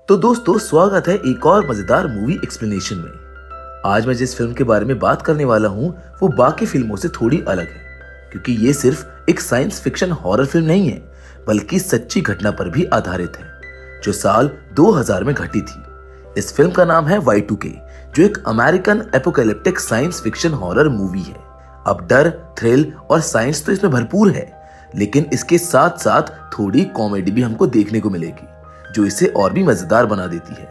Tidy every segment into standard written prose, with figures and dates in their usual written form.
तो दोस्तों स्वागत है एक और मजेदार मूवी एक्सप्लेनेशन में। आज मैं जिस फिल्म के बारे में बात करने वाला हूँ वो बाकी फिल्मों से थोड़ी अलग है, क्योंकि ये सिर्फ एक साइंस फिक्शन हॉरर फिल्म नहीं है, बल्कि सच्ची घटना पर भी आधारित है जो साल 2000 में घटी थी। इस फिल्म का नाम है Y2K, जो एक American apocalyptic science fiction horror movie है। अब डर, थ्रिल और साइंस तो इसमें भरपूर है, लेकिन इसके साथ साथ थोड़ी कॉमेडी भी हमको देखने को मिलेगी, जो इसे और भी मजेदार बना देती है।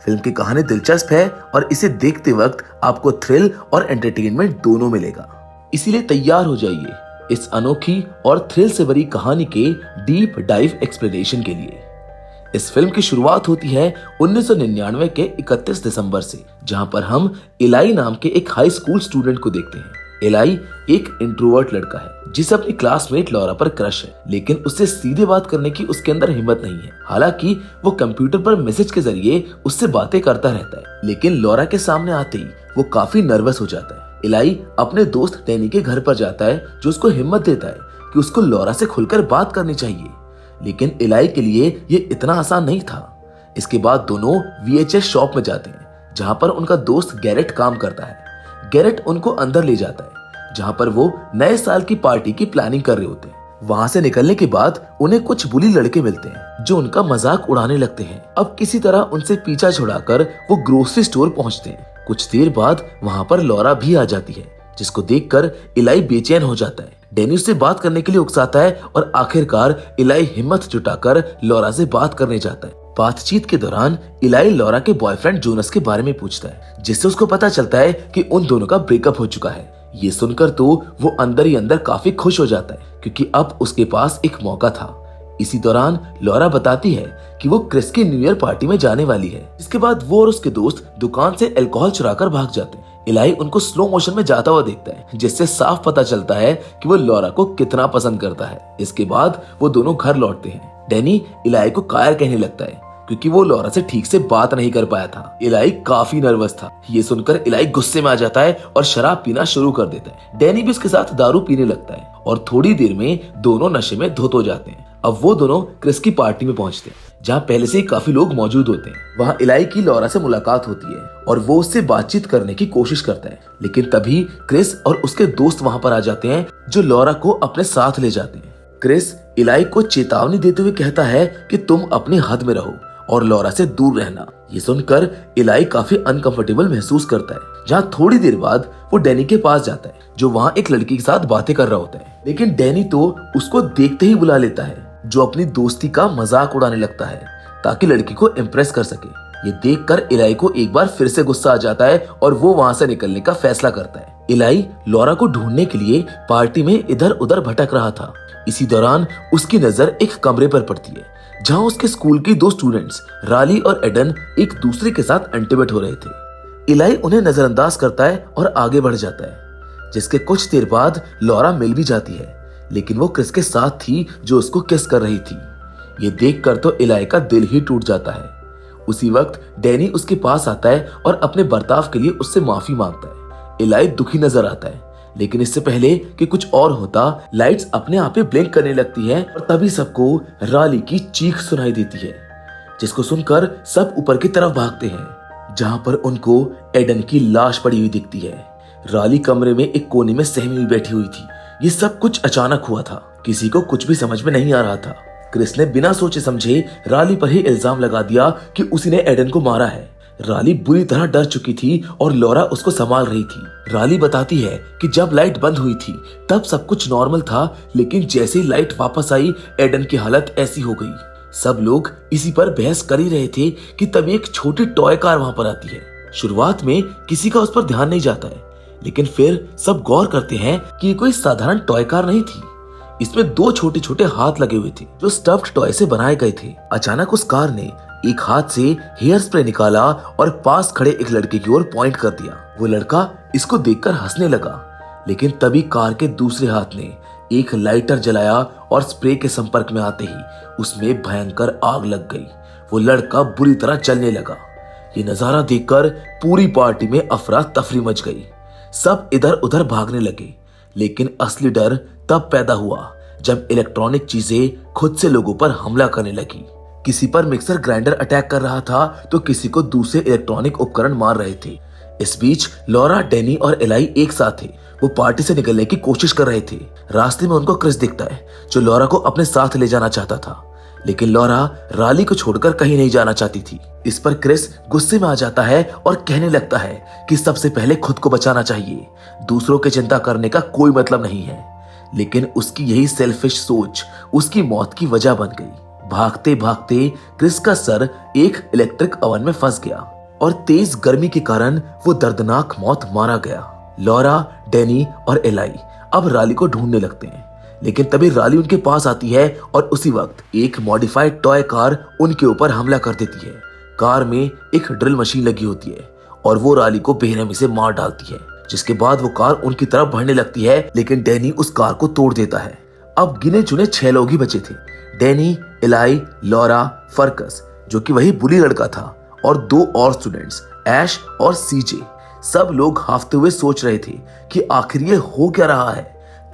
फिल्म की कहानी दिलचस्प है और इसे देखते वक्त आपको थ्रिल और एंटरटेनमेंट दोनों मिलेगा। इसीलिए तैयार हो जाइए इस अनोखी और थ्रिल से भरी कहानी के डीप डाइव एक्सप्लेनेशन के लिए। इस फिल्म की शुरुआत होती है 1999 के 31 दिसंबर से, जहां पर हम इलाई नाम के एक हाई स्कूल स्टूडेंट को देखते हैं। इलाई एक इंट्रोवर्ट लड़का है जिसे अपनी क्लासमेट लॉरा पर क्रश है, लेकिन उससे सीधे बात करने की उसके अंदर हिम्मत नहीं है। हालांकि वो कंप्यूटर पर मैसेज के जरिए उससे बातें करता रहता है, लेकिन लॉरा के सामने आते ही वो काफी नर्वस हो जाता है। इलाई अपने दोस्त डैनी के घर पर जाता है, जो उसको हिम्मत देता है कि उसको लॉरा से खुलकर बात करनी चाहिए, लेकिन इलाई के लिए ये इतना आसान नहीं था। इसके बाद दोनों VHS शॉप में जाते हैं, जहां पर उनका दोस्त गैरेट काम करता है। गैरेट उनको अंदर ले जाता है, जहां पर वो नए साल की पार्टी की प्लानिंग कर रहे होते हैं। वहां से निकलने के बाद उन्हें कुछ बुली लड़के मिलते हैं जो उनका मजाक उड़ाने लगते हैं। अब किसी तरह उनसे पीछा छुड़ाकर वो ग्रोसरी स्टोर पहुंचते हैं। कुछ देर बाद वहां पर लॉरा भी आ जाती है, जिसको देखकर इलाई बेचैन हो जाता है। डैनी उससे बात करने के लिए उकसाता है और आखिरकार इलाई हिम्मत जुटाकर लॉरा से बात करने जाता है। बातचीत के दौरान इलाई लॉरा के बॉयफ्रेंड जोनस के बारे में पूछता है, जिससे उसको पता चलता है कि उन दोनों का ब्रेकअप हो चुका है। ये सुनकर तो वो अंदर ही अंदर काफी खुश हो जाता है, क्योंकि अब उसके पास एक मौका था। इसी दौरान लॉरा बताती है कि वो क्रिस की न्यू ईयर पार्टी में जाने वाली है। इसके बाद वो और उसके दोस्त दुकान से अल्कोहल चुराकर भाग जाते हैं। इलाई उनको स्लो मोशन में जाता हुआ देखता है, जिससे साफ पता चलता है कि वो लॉरा को कितना पसंद करता है। इसके बाद वो दोनों घर लौटते हैं। डैनी इलाई को कायर कहने लगता है, क्योंकि वो लॉरा से ठीक से बात नहीं कर पाया था। इलाई काफी नर्वस था। ये सुनकर इलाई गुस्से में आ जाता है और शराब पीना शुरू कर देता है। डैनी भी उसके साथ दारू पीने लगता है और थोड़ी देर में दोनों नशे में धुत हो जाते हैं। अब वो दोनों क्रिस की पार्टी में पहुंचते हैं, जहाँ पहले से ही काफी लोग मौजूद होते हैं। वहाँ इलाई की लॉरा से मुलाकात होती है और वो उससे बातचीत करने की कोशिश करता है, लेकिन तभी क्रिस और उसके दोस्त वहाँ पर आ जाते हैं, जो लॉरा को अपने साथ ले जाते हैं। क्रिस इलाई को चेतावनी देते हुए कहता है कि तुम अपनी हद में रहो और लॉरा से दूर रहना। ये सुनकर इलाई काफी अनकंफर्टेबल महसूस करता है। जहाँ थोड़ी देर बाद वो डैनी के पास जाता है, जो वहाँ एक लड़की के साथ बातें कर रहा होता है, लेकिन डैनी तो उसको देखते ही बुला लेता है, जो अपनी दोस्ती का मजाक उड़ाने लगता है ताकि लड़की को इम्प्रेस कर सके। ये देखकर इलाई को एक बार फिर से गुस्सा आ जाता है और वो वहाँ से निकलने का फैसला करता है। इलाई लॉरा को ढूंढने के लिए पार्टी में इधर उधर भटक रहा था। इसी दौरान उसकी नजर एक कमरे पर पड़ती है, जहाँ उसके स्कूल के दो स्टूडेंट्स राली और एडन एक दूसरे के साथ इंटिमेट हो रहे थे। इलाई उन्हें नजरअंदाज करता है और आगे बढ़ जाता है, जिसके कुछ देर बाद लॉरा मिल भी जाती है, लेकिन वो क्रिस के साथ थी, जो उसको किस कर रही थी। ये देखकर तो इलाई का दिल ही टूट जाता है। उसी वक्त डैनी उसके पास आता है और अपने बर्ताव के लिए उससे माफी मांगता है। इलाई दुखी नजर आता है, लेकिन इससे पहले कि कुछ और होता, लाइट्स अपने आप ही ब्लिंक करने लगती है और तभी सबको राली की चीख सुनाई देती है, जिसको सुनकर सब ऊपर की तरफ भागते हैं, जहां पर उनको एडन की लाश पड़ी हुई दिखती है। राली कमरे में एक कोने में सहमी हुई बैठी हुई थी। ये सब कुछ अचानक हुआ था, किसी को कुछ भी समझ में नहीं आ रहा था। क्रिस ने बिना सोचे समझे राली पर ही इल्जाम लगा दिया कि उसी ने एडन को मारा है। राली बुरी तरह डर चुकी थी और लॉरा उसको संभाल रही थी। राली बताती है कि जब लाइट बंद हुई थी तब सब कुछ नॉर्मल था, लेकिन जैसे ही लाइट वापस आई एडन की हालत ऐसी हो गई। सब लोग इसी पर बहस कर ही रहे थे कि तभी एक छोटी टॉय कार वहां पर आती है। शुरुआत में किसी का उस पर ध्यान नहीं जाता है, लेकिन फिर सब गौर करते हैं कि ये कोई साधारण टॉय कार नहीं थी। इसमें दो छोटे छोटे हाथ लगे हुए थे, जो स्टफ्ड टॉय से बनाए गए थे। अचानक उस कार ने एक हाथ से हेयर स्प्रे निकाला और पास खड़े एक लड़के की ओर पॉइंट कर दिया। वो लड़का इसको देखकर हंसने लगा, लेकिन तभी कार के दूसरे हाथ ने एक लाइटर जलाया और स्प्रे के संपर्क में आते ही उसमें भयंकर आग लग गई। वो लड़का बुरी तरह जलने लगा। ये नजारा देखकर पूरी पार्टी में अफरा तफरी मच गई। सब इधर उधर भागने लगे, लेकिन असली डर तब पैदा हुआ जब इलेक्ट्रॉनिक चीजें खुद से लोगों पर हमला करने लगी। किसी पर मिक्सर ग्राइंडर अटैक कर रहा था तो किसी को दूसरे इलेक्ट्रॉनिक उपकरण मार रहे थे। इस बीच लॉरा, डैनी और एलाई एक साथ थे। वो पार्टी से निकलने की कोशिश कर रहे थे। रास्ते में उनको क्रिस दिखता है जो लॉरा को अपने साथ ले जाना चाहता था, लेकिन लॉरा राली को छोड़कर कहीं नहीं जाना चाहती थी। इस पर क्रिस गुस्से में आ जाता है और कहने लगता है कि सबसे पहले खुद को बचाना चाहिए, दूसरों की चिंता करने का कोई मतलब नहीं है। लेकिन उसकी यही सेल्फिश सोच उसकी मौत की वजह बन गई। भागते भागते क्रिस का सर एक इलेक्ट्रिक ओवन में फंस गया और तेज गर्मी के कारण वो दर्दनाक मौत मारा गया। लॉरा, डैनी और एलाई अब राली को ढूंढने लगते हैं, लेकिन तभी राली उनके पास आती है और उसी वक्त एक मॉडिफाइड टॉय कार उनके ऊपर हमला कर देती है। कार में एक ड्रिल मशीन लगी होती है और वो राली को बेरहमी से मार डालती है, जिसके बाद वो कार उनकी तरफ बढ़ने लगती है, लेकिन डैनी उस कार को तोड़ देता है। अब गिने चुने 6 लोग ही बचे थे, डैनी, एलाई, लॉरा, फर्कस जो कि वही बुली लड़का था और 2 और स्टूडेंट्स ऐश और सीजे। सब लोग हाफते हुए सोच रहे थे कि आखिर ये हो क्या रहा है।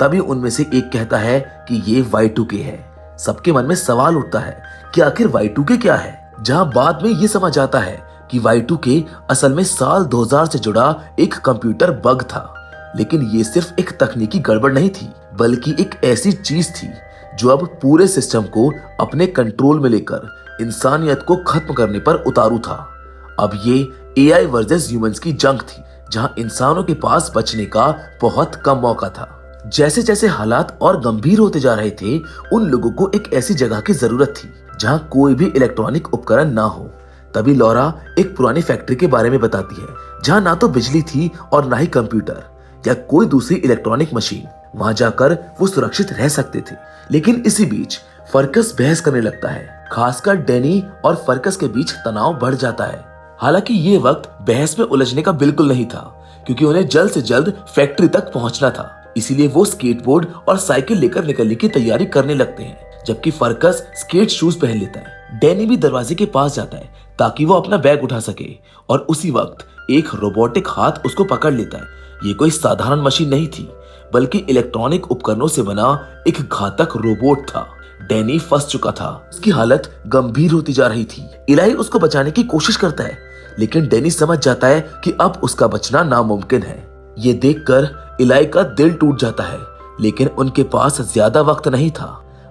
तभी उनमें से एक कहता है कि ये Y2K है। सबके मन में सवाल उठता है कि आखिर Y2K क्या है, जहां बाद में ये समझ आता है कि Y2K असल में साल 2000 से जुड़ा एक कंप्यूटर बग था। लेकिन ये सिर्फ एक तकनीकी गड़बड़ नहीं थी, बल्कि एक ऐसी चीज थी जो अब पूरे सिस्टम को अपने कंट्रोल में लेकर इंसानियत को खत्म करने पर उतारू था। अब ये AI वर्सेस ह्यूमंस की जंग थी, जहां इंसानों के पास बचने का बहुत कम मौका था। जैसे जैसे हालात और गंभीर होते जा रहे थे, उन लोगों को एक ऐसी जगह की जरूरत थी जहां कोई भी इलेक्ट्रॉनिक उपकरण ना हो। तभी लॉरा एक पुरानी फैक्ट्री के बारे में बताती है, जहां ना तो बिजली थी और ना ही कंप्यूटर या कोई दूसरी इलेक्ट्रॉनिक मशीन। वहां जाकर वो सुरक्षित रह सकते थे। लेकिन इसी बीच फर्कस बहस करने लगता है। खासकर डैनी और फर्कस के बीच तनाव बढ़ जाता है। हालांकि ये वक्त बहस में उलझने का बिल्कुल नहीं था, क्योंकि उन्हें जल्द से जल्द फैक्ट्री तक पहुंचना था। इसीलिए वो स्केटबोर्ड और साइकिल लेकर निकलने की तैयारी करने लगते हैं, जबकि फर्कस स्केट शूज पहन लेता है। डैनी भी दरवाजे के पास जाता है ताकि वो अपना बैग उठा सके, और उसी वक्त एक रोबोटिक हाथ उसको पकड़ लेता है। ये कोई साधारण मशीन नहीं थी, बल्कि इलेक्ट्रॉनिक उपकरणों से बना एक घातक रोबोट था। डैनी फंस चुका था, उसकी हालत गंभीर होती जा रही थी। इलाई उसको बचाने की कोशिश करता है, लेकिन डैनी समझ जाता है कि अब उसका बचना नामुमकिन है। ये देखकर इलाई का दिल टूट जाता है, लेकिन उनके पास ज्यादा वक्त नहीं था।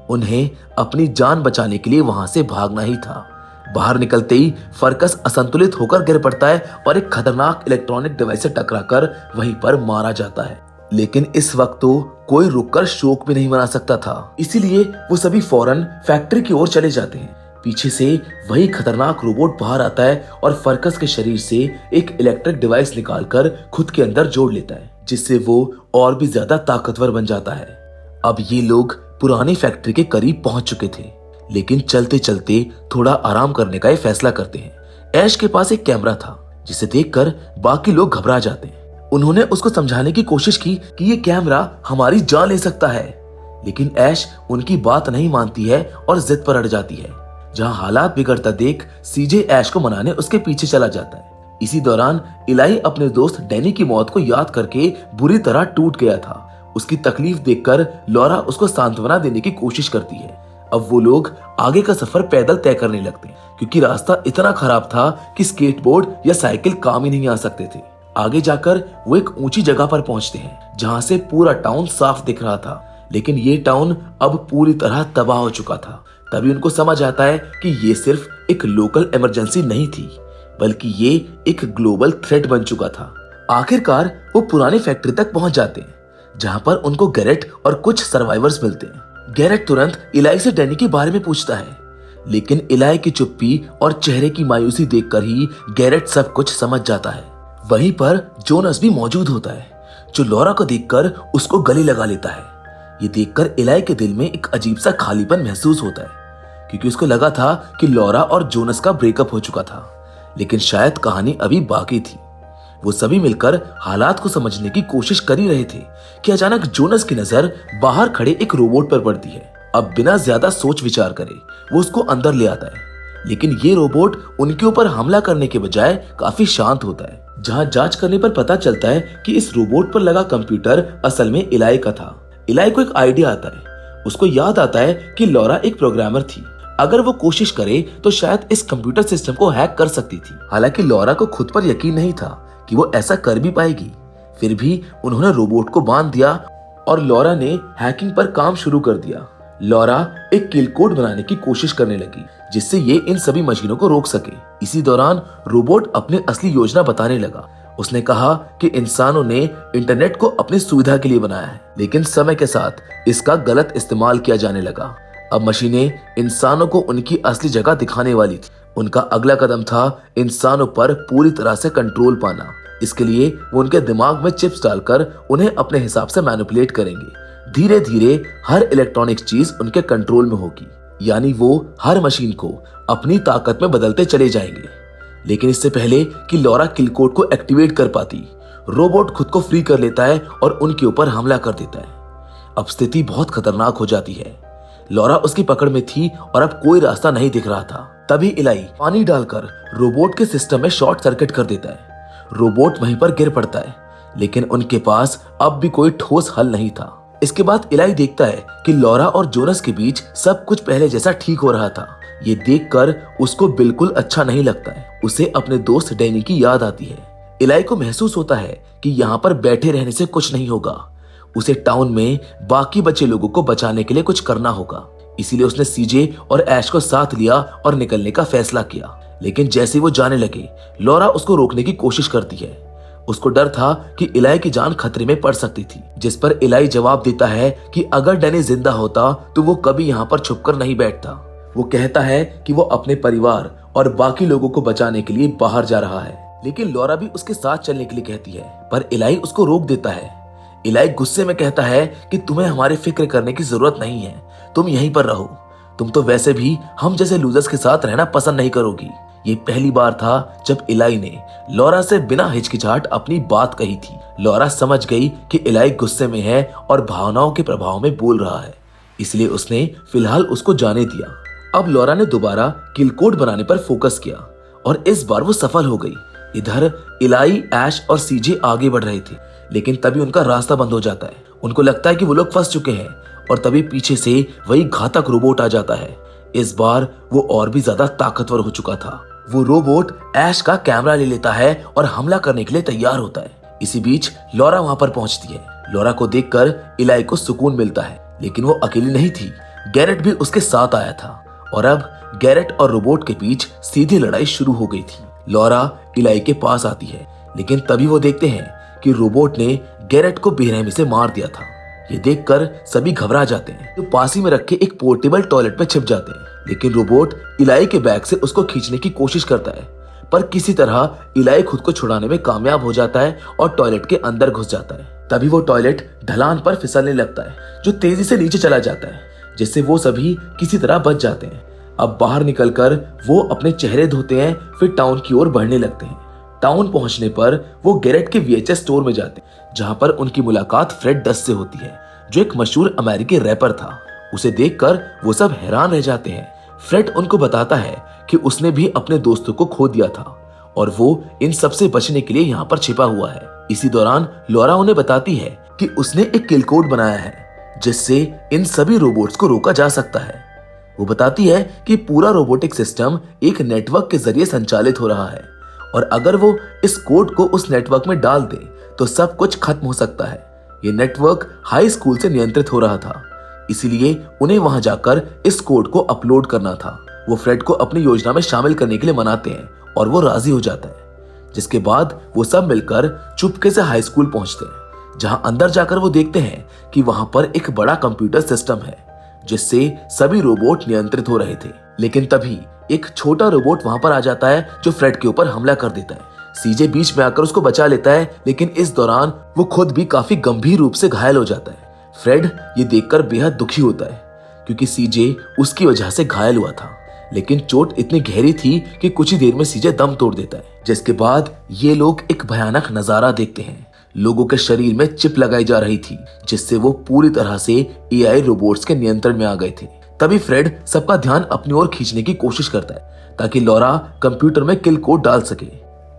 उन्हें अपनी जान बचाने के लिए वहां से भागना ही था। बाहर निकलते ही फर्कस असंतुलित होकर गिर पड़ता है और एक खतरनाक इलेक्ट्रॉनिक डिवाइस से टकराकर वहीं पर मारा जाता है। लेकिन इस वक्त तो कोई रुककर शोक भी नहीं मना सकता था, इसीलिए वो सभी फौरन फैक्ट्री की ओर चले जाते हैं। पीछे से वही खतरनाक रोबोट बाहर आता है और फर्कस के शरीर से एक इलेक्ट्रिक डिवाइस निकालकर खुद के अंदर जोड़ लेता है, जिससे वो और भी ज्यादा ताकतवर बन जाता है। अब ये लोग पुरानी फैक्ट्री के करीब पहुंच चुके थे, लेकिन चलते चलते थोड़ा आराम करने का फैसला करते हैं। ऐश के पास एक कैमरा था, जिसे देखकर बाकी लोग घबरा जाते हैं। उन्होंने उसको समझाने की कोशिश की कि ये कैमरा हमारी जान ले सकता है, लेकिन ऐश उनकी बात नहीं मानती है और जिद पर अड़ जाती है। जहां हालात बिगड़ता देख सीजे ऐश को मनाने उसके पीछे चला जाता है। इसी दौरान इलाई अपने दोस्त डैनी की मौत को याद करके बुरी तरह टूट गया था। उसकी तकलीफ देखकर लॉरा उसको सांत्वना देने की कोशिश करती है। अब वो लोग आगे का सफर पैदल तय करने लगते हैं, क्योंकि रास्ता इतना खराब था कि स्केटबोर्ड या साइकिल काम ही नहीं आ सकते थे। आगे जाकर वो एक ऊंची जगह पर पहुंचते हैं, जहां से पूरा टाउन साफ दिख रहा था, लेकिन ये टाउन अब पूरी तरह तबाह हो चुका था। तभी उनको समझ आता है कि ये सिर्फ एक लोकल इमरजेंसी नहीं थी, बल्कि ये एक ग्लोबल थ्रेट बन चुका था। आखिरकार वो पुरानी फैक्ट्री तक पहुंच जाते हैं, जहां पर उनको गैरेट और कुछ सर्वाइवर्स मिलते हैं। गैरेट तुरंत इलाई से डैनी के बारे में पूछता है, लेकिन इलाई की चुप्पी और चेहरे की मायूसी देखकर ही गैरेट सब कुछ समझ जाता है। वहीं पर जोनस भी मौजूद होता है, जो लॉरा को देखकर उसको गले लगा लेता है। ये देखकर इलाई के दिल में एक अजीब सा खालीपन महसूस होता है, क्योंकि उसको लगा था कि लॉरा और जोनस का ब्रेकअप हो चुका था, लेकिन शायद कहानी अभी बाकी थी। वो सभी मिलकर हालात को समझने की कोशिश कर ही रहे थे कि अचानक जोनस की नजर बाहर खड़े एक रोबोट पर पड़ती है। अब बिना ज्यादा सोच विचार करे वो उसको अंदर ले आता है, लेकिन ये रोबोट उनके ऊपर हमला करने के बजाय काफी शांत होता है। जहां जांच करने पर पता चलता है कि इस रोबोट पर लगा कंप्यूटर असल में इलाई का था। इलाई को एक आइडिया आता है। उसको याद आता है कि लॉरा एक प्रोग्रामर थी अगर वो कोशिश करे तो शायद इस कंप्यूटर सिस्टम को हैक कर सकती थी। हालांकि लॉरा को खुद पर यकीन नहीं था कि वो ऐसा कर भी पाएगी। फिर भी उन्होंने रोबोट को बांध दिया और लॉरा ने हैकिंग पर काम शुरू कर दिया। लॉरा एक किल कोड बनाने की कोशिश करने लगी जिससे ये इन सभी मशीनों को रोक सके। इसी दौरान रोबोट अपनी असली योजना बताने लगा। उसने कहा कि इंसानों ने इंटरनेट को अपनी सुविधा के लिए बनाया है, लेकिन समय के साथ इसका गलत इस्तेमाल किया जाने लगा। अब मशीनें इंसानों को उनकी असली जगह दिखाने वाली थी। उनका अगला कदम था इंसानों पर पूरी तरह से कंट्रोल पाना। इसके लिए वो उनके दिमाग में चिप्स डालकर उन्हें अपने हिसाब से मैनिपुलेट करेंगे। धीरे धीरे हर इलेक्ट्रॉनिक चीज उनके कंट्रोल में होगी, यानी वो हर मशीन को अपनी ताकत में बदलते चले जाएंगे। लेकिन इससे पहले कि लॉरा किल कोड को एक्टिवेट कर पाती, रोबोट खुद को फ्री कर लेता है और उनके ऊपर हमला कर देता है। अब स्थिति बहुत खतरनाक हो जाती है। लॉरा उसकी पकड़ में थी और अब कोई रास्ता नहीं दिख रहा था। तभी इलाई पानी डालकर रोबोट के सिस्टम में शॉर्ट सर्किट कर देता है। रोबोट वहीं पर गिर पड़ता है, लेकिन उनके पास अब भी कोई ठोस हल नहीं था। इसके बाद इलाई देखता है कि लॉरा और जोनस के बीच सब कुछ पहले जैसा ठीक हो रहा था। ये देखकर उसको बिल्कुल अच्छा नहीं लगता है। उसे अपने दोस्त डैनी की याद आती है। इलाई को महसूस होता है कि यहाँ पर बैठे रहने से कुछ नहीं होगा। उसे टाउन में बाकी बचे लोगों को बचाने के लिए कुछ करना होगा। इसीलिए उसने सीजे और ऐश को साथ लिया और निकलने का फैसला किया। लेकिन जैसे वो जाने लगे, लॉरा उसको रोकने की कोशिश करती है। उसको डर था कि इलाई की जान खतरे में पड़ सकती थी, जिस पर इलाई जवाब देता है कि अगर डैनी जिंदा होता तो वो कभी यहाँ पर छुपकर नहीं बैठता। वो कहता है कि वो अपने परिवार और बाकी लोगों को बचाने के लिए बाहर जा रहा है। लेकिन लॉरा भी उसके साथ चलने के लिए कहती है, पर इलाई उसको रोक देता है। इलाई गुस्से में कहता है कि तुम्हें हमारी फिक्र करने की जरूरत नहीं है, तुम यहीं पर रहो। तुम तो वैसे भी हम जैसे लूजर्स के साथ रहना पसंद नहीं करोगी। ये पहली बार था जब इलाई ने लॉरा से बिना हिचकिचाहट अपनी बात कही थी। लॉरा समझ गई कि इलाई गुस्से में है और भावनाओं के प्रभाव में बोल रहा है, इसलिए उसने फिलहाल उसको जाने दिया। अब लॉरा ने दोबारा किल कोड बनाने पर फोकस किया और इस बार वो सफल हो गई। इधर इलाई, ऐश और सीजे आगे बढ़ रहे थे, लेकिन तभी उनका रास्ता बंद हो जाता है। उनको लगता है कि वो लोग फंस चुके हैं और तभी पीछे से वही घातक रोबोट आ जाता है। इस बार वो और भी ज्यादा ताकतवर हो चुका था। वो रोबोट ऐश का कैमरा ले लेता है और हमला करने के लिए तैयार होता है। इसी बीच लॉरा वहां पर पहुंचती है। लॉरा को देखकर इलाई को सुकून मिलता है, लेकिन वो अकेली नहीं थी। गैरेट भी उसके साथ आया था और अब गैरेट और रोबोट के बीच सीधी लड़ाई शुरू हो गई थी। लॉरा इलाई के पास आती है, लेकिन तभी वो देखते हैं कि रोबोट ने गैरेट को बेरहमी से मार दिया था। ये देखकर सभी घबरा जाते हैं, तो पास ही में रखे एक पोर्टेबल टॉयलेट में छिप जाते हैं। लेकिन रोबोट इलाई के बैग से उसको खींचने की कोशिश करता है, पर किसी तरह इलाई खुद को छुड़ाने में कामयाब हो जाता है और टॉयलेट के अंदर घुस जाता है। तभी वो टॉयलेट ढलान पर फिसलने लगता है, जो तेजी से नीचे चला जाता है, जिससे वो सभी किसी तरह बच जाते हैं। अब बाहर निकलकर वो अपने चेहरे धोते हैं, फिर टाउन की ओर बढ़ने लगते हैं। टाउन पहुंचने पर वो गैरेट के VHS स्टोर में जाते हैं, जहां पर उनकी मुलाकात फ्रेड डस्ट से होती है, जो एक मशहूर अमेरिकी रैपर था। उसे देखकर वो सब हैरान रह जाते हैं। फ्रेड उनको बताता है कि उसने भी अपने दोस्तों को खो दिया था और वो इन सब से बचने के लिए यहाँ पर छिपा हुआ है। इसी दौरान लॉरा उन्हें बताती है कि उसने एक किल कोड बनाया है जिससे इन सभी रोबोट्स को रोका जा सकता है। वो बताती है कि पूरा रोबोटिक सिस्टम एक नेटवर्क के जरिए संचालित हो रहा है और अगर वो इस कोड को उस नेटवर्क में डाल दे तो सब कुछ खत्म हो सकता है। ये नेटवर्क हाई स्कूल से नियंत्रित हो रहा था, इसीलिए उन्हें वहां जाकर इस कोड को अपलोड करना था। वो फ्रेड को अपनी योजना में शामिल करने के लिए मनाते हैं और वो राजी हो जाता है, जिसके बाद वो सब मिलकर चुपके से हाई स्कूल पहुंचते हैं, जहां अंदर जाकर वो देखते हैं कि वहां पर एक बड़ा कंप्यूटर सिस्टम है जिससे सभी रोबोट नियंत्रित हो रहे थे। लेकिन तभी एक छोटा रोबोट वहां पर आ जाता है जो फ्रेड के ऊपर हमला कर देता है। सीजे बीच में आकर उसको बचा लेता है, लेकिन इस दौरान वो खुद भी काफी गंभीर रूप से घायल हो जाता है। फ्रेड ये देखकर बेहद दुखी होता है क्योंकि सीजे उसकी वजह से घायल हुआ था, लेकिन चोट इतनी गहरी थी कि कुछ ही देर में सीजे दम तोड़ देता है। जिसके बाद ये लोग एक भयानक नजारा देखते हैं। लोगों के शरीर में चिप लगाई जा रही थी जिससे वो पूरी तरह से एआई रोबोट्स के नियंत्रण में आ गए थे। तभी फ्रेड सबका ध्यान अपनी ओर खींचने की कोशिश करता है ताकि लॉरा कंप्यूटर में किल कोड डाल सके।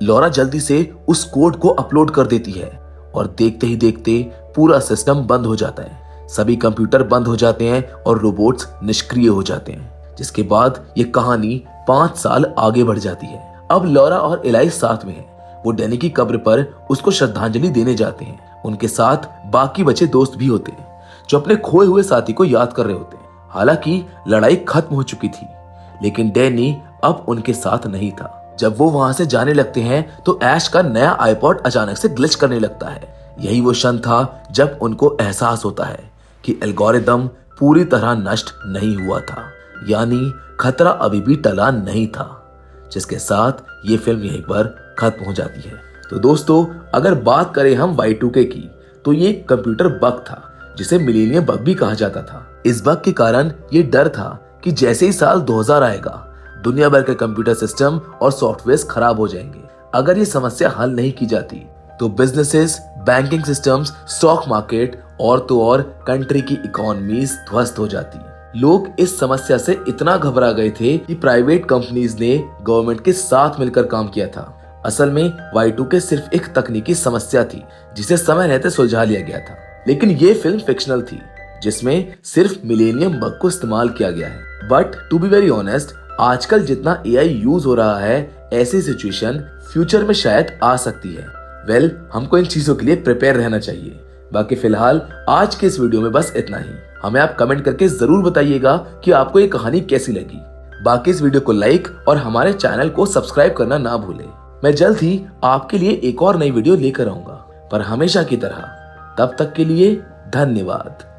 लॉरा जल्दी से उस कोड को अपलोड कर देती है और देखते ही देखते पूरा सिस्टम बंद हो जाता है। सभी कंप्यूटर बंद हो जाते हैं और रोबोट्स निष्क्रिय हो जाते हैं। जिसके बाद ये कहानी 5 साल आगे बढ़ जाती है। अब लॉरा और एलाई साथ में हैं। वो डैनी की कब्र पर उसको श्रद्धांजलि देने जाते हैं। उनके साथ बाकी बचे दोस्त भी होते हैं जो अपने खोए हुए साथी को याद कर रहे होते हैं। हालांकि लड़ाई खत्म हो चुकी थी, लेकिन डैनी अब उनके साथ नहीं था। जब वो वहां से जाने लगते हैं तो ऐश का नया आईपॉड अचानक से ग्लिच करने लगता है। यही वो क्षण था जब उनको एहसास होता है कि एल्गोरिदम पूरी तरह नष्ट नहीं हुआ था, यानी खतरा अभी भी टला नहीं था। जिसके साथ ये फिल्म यहीं पर खत्म हो जाती है। तो दोस्तों, अगर बात करें हम Y2K की, तो ये कंप्यूटर बग था जिसे मिलेनियम बग भी कहा जाता था। इस बग के कारण ये डर था कि जैसे ही साल 2000 आएगा, दुनिया भर के कंप्यूटर सिस्टम और सॉफ्टवेयर खराब हो जाएंगे। अगर ये समस्या हल नहीं की जाती तो businesses, banking systems, stock market और तो और कंट्री की इकोनॉमीज ध्वस्त हो जाती। लोग इस समस्या से इतना घबरा गए थे कि प्राइवेट कंपनीज ने गवर्नमेंट के साथ मिलकर काम किया था। असल में Y2K सिर्फ एक तकनीकी समस्या थी जिसे समय रहते सुलझा लिया गया था। लेकिन ये फिल्म फिक्शनल थी जिसमें सिर्फ मिलेनियम बग को इस्तेमाल किया गया है। But to be very honest, आजकल जितना AI यूज हो रहा है, ऐसी सिचुएशन फ्यूचर में शायद आ सकती है। वेल, हमको इन चीजों के लिए प्रिपेयर रहना चाहिए। बाकी फिलहाल आज के इस वीडियो में बस इतना ही। हमें आप कमेंट करके जरूर बताइएगा कि आपको ये कहानी कैसी लगी। बाकी इस वीडियो को लाइक और हमारे चैनल को सब्सक्राइब करना ना भूलें। मैं जल्द ही आपके लिए एक और नई वीडियो लेकर आऊंगा, पर हमेशा की तरह। तब तक के लिए धन्यवाद।